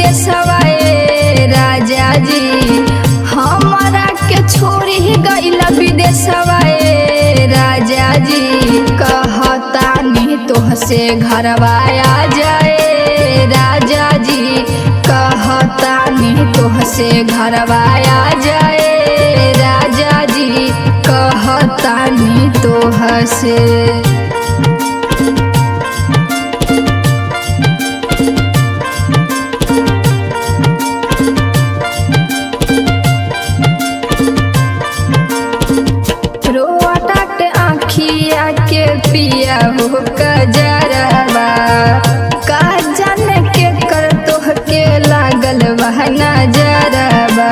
विदेशवा ए राजा जी, हमारा के छोड़ी गइल विदेशवा ए राजा जी। कहतानी तोहसे घरवा आ जाए राजा जी, कहतानी तोहसे घरवा आ जाए राजा जी, कहतानी तोहसे। आँखिया के पिया हो कजरवा, का जाने के कर तोह के लागल वह नजरवा।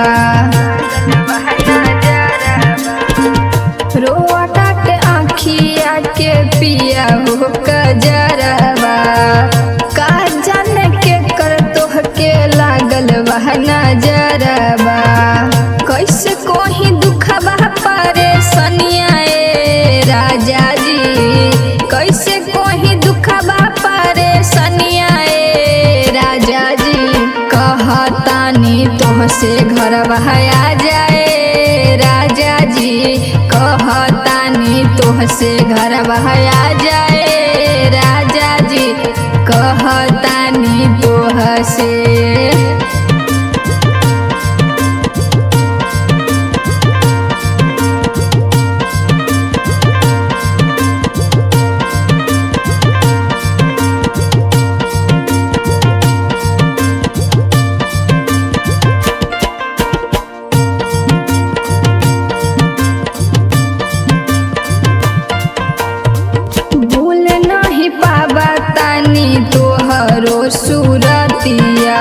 रोटा के आँखिया के पिया हो कजरवा, का जाने के कर तोह के लागल वह नजरवा। कैसे कोही दुखबा परेशानिया राजा जी, कैसे कोही दुखबा परेशानिया राजा जी। कहतानी तोहसे घरवा आ जाए राजा जी, कहतानी तोहसे घरवा आ जाए राजा जी, कहतानी तोहसे। तोहरो सूरतिया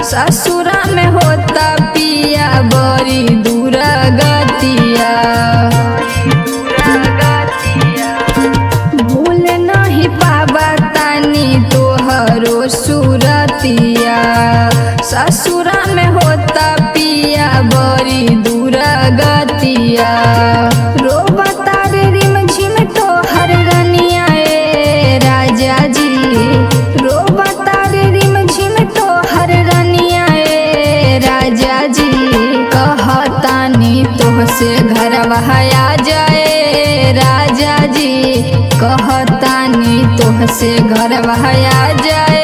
ससुरा में होता पिया बड़ी दूर गतिया। भूल नहीं पावा तानी तोहरो सूरतिया ससुरा में होता पिया बड़ी दूर गतिया। रोबता रे रिम झिम तोहर रनिया राजा जी, रोबता रे रिम झिम तोहर रनिया राजा जी। कहतानी तोहसे घरवा आ जाए राजा जी, कहतानी तोहसे घरवा आ जाए